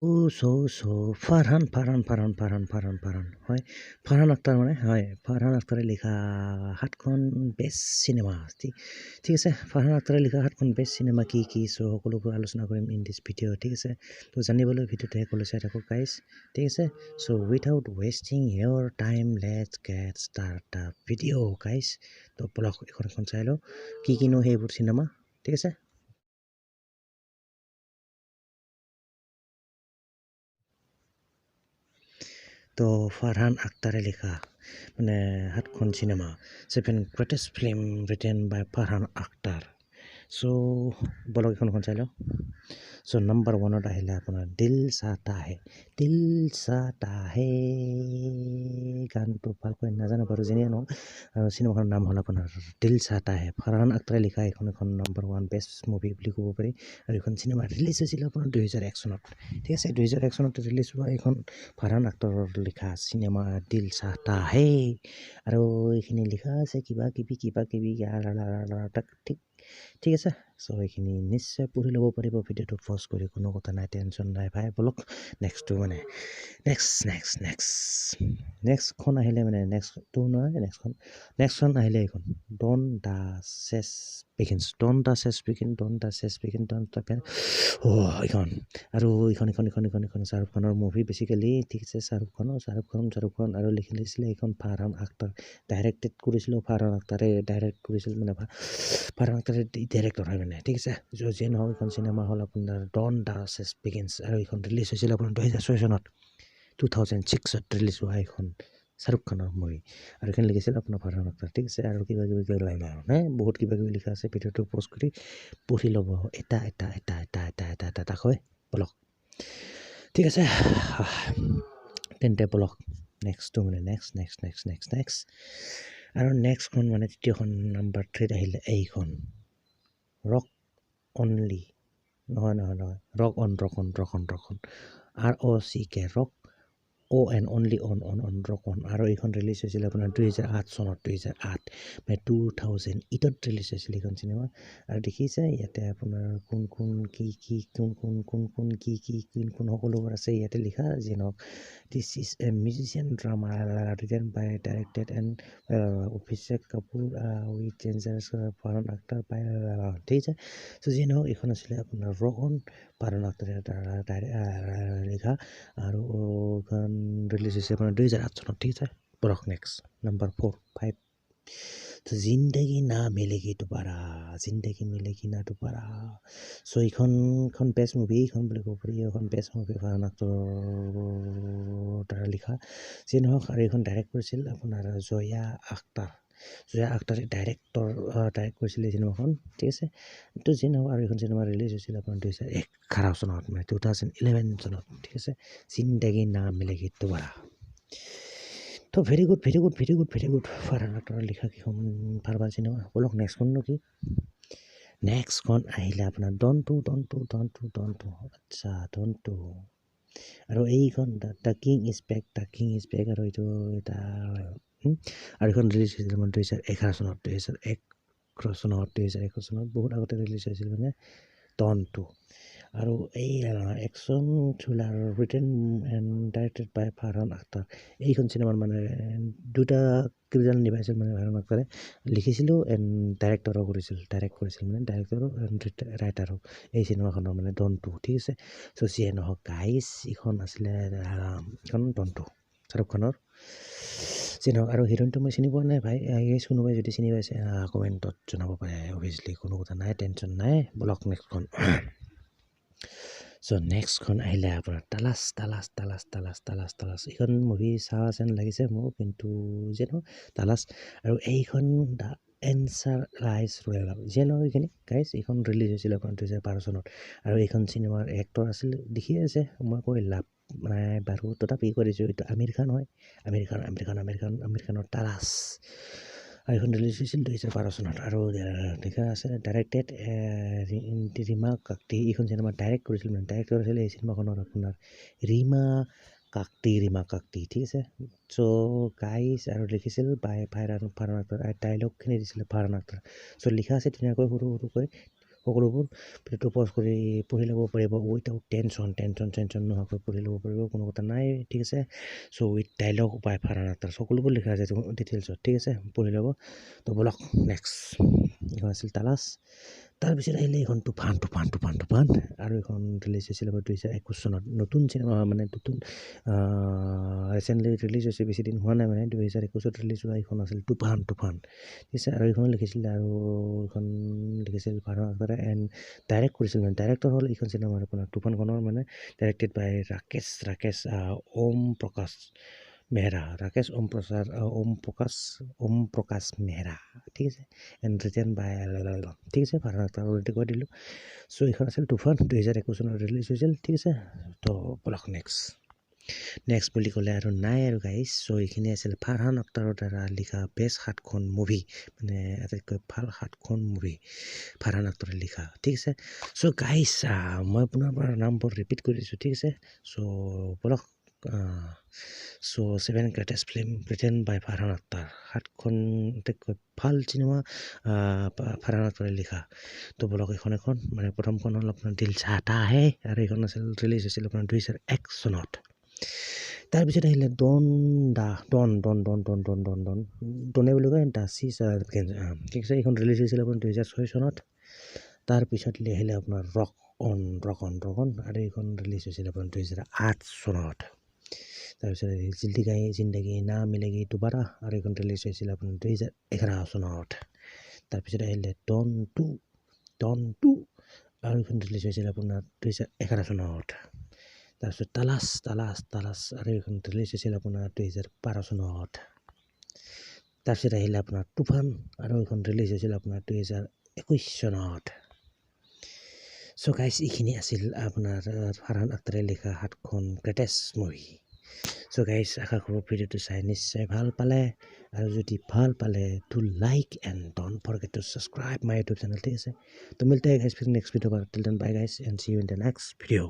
So Farhan হয় ফাৰহান আখতাৰ মানে হয় ফাৰহান আখতাৰে লিখা 7খন বেষ্ট চিনেমা ঠিক আছে ফাৰহান আখতাৰে লিখা 7খন বেষ্ট চিনেমা কি চ' সকলোবোৰ আলোচনা কৰিম ইন দিছ ভিডিঅ' ঠিক আছে তো জানিবলৈ ভিডিঅ'টো সকলো চাই থাকক গাইজ ঠিক আছে চ' without wasting your time let's get start the video' guys তো বলক এখন চাই লওঁ কিনো সেইবোৰ চিনেমা ঠিক আছে তো ফাৰহান আখতাৰে লিখা মানে 7খন চিনেমা 7 গ্ৰেটেষ্ট ফিল্ম ৰিটেন বাই ফাৰহান আখতাৰ চ' বলক এইখন চাই লওঁ চ' নম্বৰ 1ত আহিলে আপোনাৰ দিল চাহতা হে গানটো ভালকৈ নাজানো বাৰু যেনে নহওক আৰু চিনেমাখনৰ নাম হ'ল আপোনাৰ দিল চাহতা হে ফাৰহান আখতাৰে লিখা এখন নম্বৰ 1 বেষ্ট মুভি বুলি ক'ব পাৰি আৰু এইখন চিনেমা ৰিলিজ হৈছিলে আপোনাৰ 2001 চনত ঠিক আছে 2001 চনত ৰিলিজ হোৱা এইখন ফাৰহান আখতাৰৰ লিখা চিনেমা দিল চাহতা হে আৰু এইখিনি লিখা আছে কিবা কিবি ঠিক আছে চ' এইখিনি নিশ্চয় পঢ়ি ল'ব পাৰিব ভিডিঅ'টো পজ কৰি কোনো কথা নাই টেনশ্যন নাই ভাই বলক নেক্সটখন আহিলে মানে নেক্সটটো নহয় নেক্সটখন আহিলে এইখন ডন দ্য চেছ বিগিনছ এইখন আৰু এইখন শ্বাহৰুখ খানৰ মুভি বেছিকেলি ঠিক আছে শ্বাহৰুখ খান আৰু লিখিছিলে এইখন ফাৰহান আখতাৰ ডাইৰেক্টেড কৰিছিলোঁ ফাৰহান আখতাৰে ডাইৰেক্ট কৰিছিল মানে ফাৰহান আখতাৰে ডাইৰেক্টৰ হয় মানে ঠিক আছে যিয়ে নহওক এইখন চিনেমা হ'ল আপোনাৰ ডন দ্য চেছ বিগিনছ আৰু এইখন ৰিলিজ হৈছিল আপোনাৰ 2006 চনত 2006ত ৰিলিজ হোৱা এইখন শ্বাহৰুখ খানৰ মুভি আৰু এইখন লিখিছিল আপোনাৰ ফাৰহান আখতাৰ ঠিক আছে আৰু কিবা কিবি বহুত কিবা কিবি লিখা আছে ভিডিঅ'টো প'ষ্ট কৰি পঢ়ি ল'ব এটা হয় বলক ঠিক আছে তেন্তে বলক নেক্সট আৰু নেক্সটখন মানে তৃতীয়খন নম্বৰ 3ত আহিলে এইখন ৰক অনলি নহয় rock on ROCK rock only rock on আৰু এইখন ৰিলিজ হৈছিলে আপোনাৰ 2008 চনত 2008 2008ত ৰিলিজ হৈছিলে এইখন চিনেমা আৰু দেখিছে ইয়াতে আপোনাৰ কোন সকলোবোৰ আছে ইয়াতে লিখা যি নহওক this is a musician drama written by directed and Abhishek Kapoor with dangerous Farhan Akhtar bye ঠিক আছে চ' যি নহওক এইখন আছিলে আপোনাৰ ৰক অন ফাৰহান আখতাৰে লিখা আৰু গান ৰিলিজ হৈছে আপোনাৰ 2008 চনত ঠিক আছে বলক নেক্সট নম্বৰ 4 5 জিন্দগী না মিলেগি দুবাৰা চ' এইখন বেষ্ট মুভি এইখন বুলি ক'ব পাৰি এইখন বেষ্ট মুভি ফাৰহান আখতাৰৰ দ্বাৰা লিখা যি নহওক আৰু এইখন ডাইৰেক্ট কৰিছিল আপোনাৰ জয়া আখতাৰে ডাইৰেক্ট কৰিছিলে এই চিনেমাখন ঠিক আছে তো যি নহওক আৰু এইখন চিনেমা ৰিলিজ হৈছিল আপোনাৰ 2011 চনত মানে 2011 চনত ঠিক আছে জিন্দগী না মিলেগি দুবাৰা তো ভেৰি গুড ফাৰহান আখতাৰৰ লিখা কেইখন ভাল চিনেমা বলক নেক্সটখননো কি নেক্সটখন আহিলে আপোনাৰ ডন টু আচ্ছা ডন টু আৰু এইখন দ্য কিং ইজ বেক আৰু এইটো এটা আৰু এইখন ৰিলিজ হৈছিল মানে 2011 চনত বহুত আগতে ৰিলিজ হৈছিল মানে ডন টু আৰু এই action thriller written and directed by Farhan Akhtar এইখন চিনেমাৰ মানে দুটা কিৰদাৰ নিভাইছিল মানে ফাৰহান আখতাৰে লিখিছিলোঁ এণ্ড ডাইৰেক্ট কৰিছিল মানে ডাইৰেক্টৰো এণ্ড ৰাইটাৰো এই চিনেমাখনৰ মানে ডন টু ঠিক আছে চ' যিয়ে নহওক গাইজ এইখন আছিলে এইখন ডন টু শ্বাহৰুখ খানৰ যি নহওক আৰু হিৰোইনটো মই চিনি পোৱা নাই ভাই কোনোবাই যদি চিনি পাইছে কমেণ্টত জনাব পাৰে অভিয়াছলি কোনো কথা নাই টেনশ্যন নাই বলক নেক্সটখন চ' নেক্সটখন আহিলে আপোনাৰ তালাছ এইখন মুভি চাৱা যেন লাগিছে মোৰ কিন্তু যে নহওক তালাছ আৰু এইখন দ্য এনচাৰ লাইজ ৰয়েল যিয়ে নহওক এইখিনি গাইজ এইখন ৰিলিজ হৈছিলে আপোনাৰ 2012 চনত আৰু এইখন চিনেমাৰ এক্টৰ আছিল দেখিয়ে আছে মই কৈ লাভ নাই বাৰু তথাপি কৈ দিছোঁ এইটো আমিৰ খান হয় আমিৰ খানৰ তালাছ আৰু এইখন ৰিলিজ হৈছিল 2012 চনত আৰু দেখা আছে ডাইৰেক্টেড ৰীমা কাকতি এইখন চিনেমা ডাইৰেক্ট কৰিছিল মানে ডাইৰেক্টৰ হৈছিলে এই চিনেমাখনৰ আপোনাৰ ৰীমা কাকতি ঠিক আছে চ' গাইজ আৰু লিখিছিল বাই ফাৰহান আখতাৰ ডাইলগখিনি দিছিলে ফাৰহান আখতাৰ চ' লিখা আছে ধুনীয়াকৈ সৰুকৈ সকলোবোৰ ভিডিঅ'টো পজ কৰি পঢ়ি ল'ব পাৰিব উইথাউট টেনশ্যন নোহোৱাকৈ পঢ়ি ল'ব পাৰিব কোনো কথা নাই ঠিক আছে চ' উইথ ডাইলগ বাই ফাৰহান আখতাৰ সকলোবোৰ লিখা আছে ডিটেইলছত ঠিক আছে পঢ়ি ল'ব তো ব'লক নেক্সট এইখন আছিল তালাছ তাৰপিছত আহিলে এইখন তুফান আৰু এইখন ৰিলিজ হৈছিল 2021 চনত নতুন চিনেমা মানে নতুন ৰিচেণ্টলি ৰিলিজ হৈছে বেছি দিন হোৱা নাই মানে 2021 ৰিলিজ হোৱা এইখন আছিল তুফান ঠিক আছে আৰু এইখন লিখিছিলে আৰু এইখন লিখিছিল ফাৰহান আখতাৰে এণ্ড ডাইৰেক্ট কৰিছিল মানে ডাইৰেক্টৰ হ'ল এইখন চিনেমাৰ আপোনাৰ তুফানখনৰ মানে ডাইৰেক্টেড বাই ৰাকেশ ওম প্ৰকাশ মেহৰা ঠিক আছে এণ্ড ৰিটেন বাই ঠিক আছে ফাৰহান আখতাৰ অলৰেডি কৈ দিলোঁ চ' এইখন আছিল তুফান 2021 চনত ৰিলিজ হৈছিল ঠিক আছে তো ব'লক নেক্সট বুলি ক'লে আৰু নাই আৰু গাইজ চ' এইখিনি আছিল ফাৰহান আখতাৰৰ দ্বাৰা লিখা বেষ্ট 7খন মুভি মানে আটাইতকৈ ভাল 7খন মুভি ফাৰহান আখতাৰে লিখা ঠিক আছে চ' গাইজ মই পুনৰ পৰা নামবোৰ ৰিপিট কৰি দিছোঁ ঠিক আছে চ' ব'লক চ' 7 গ্ৰেটেষ্ট ফিল্ম ৰিটেন বাই ফাৰহান আখতাৰ 7খন আটাইতকৈ ভাল চিনেমা ফাৰহান আখতাৰে লিখা তো ব'লক এখন মানে প্ৰথমখন হ'ল আপোনাৰ দিল চাহতা হে আৰু এইখন আছিল ৰিলিজ হৈছিল আপোনাৰ 2001 চনত তাৰপিছত আহিলে ডনে বুলি কয় দাসী ঠিক আছে এইখন ৰিলিজ হৈছিল আপোনাৰ 2006 চনত তাৰপিছত আহিলে আপোনাৰ ৰক অন আৰু এইখন ৰিলিজ হৈছিল আপোনাৰ 2008 চনত তাৰপিছত জিন্দগী না মিলেগি দুবাৰা আৰু এইখন ৰিলিজ হৈছিল আপোনাৰ 2011 চনত তাৰপিছত আহিলে ডন টু আৰু এইখন ৰিলিজ হৈছিল আপোনাৰ 2011 চনত তাৰপিছত তালাছ আৰু এইখন ৰিলিজ হৈছিল আপোনাৰ 2012 চনত তাৰপিছত আহিলে আপোনাৰ তুফান আৰু এইখন ৰিলিজ হৈছিল আপোনাৰ 2021 চনত চ' গাইজ এইখিনি আছিল আপোনাৰ ফাৰহান আখতাৰে লিখা 7খন গ্ৰেটেষ্ট মুভি চ' গাইজ আশা কৰোঁ ভিডিঅ'টো চাই নিশ্চয় ভাল পালে আৰু যদি ভাল পালে to like and don't forget to subscribe my YouTube channel ঠিক আছে তো মিলতে हैं गाइस फिर नेक्स्ट वीडियो पर till then bye guys and see you in the next video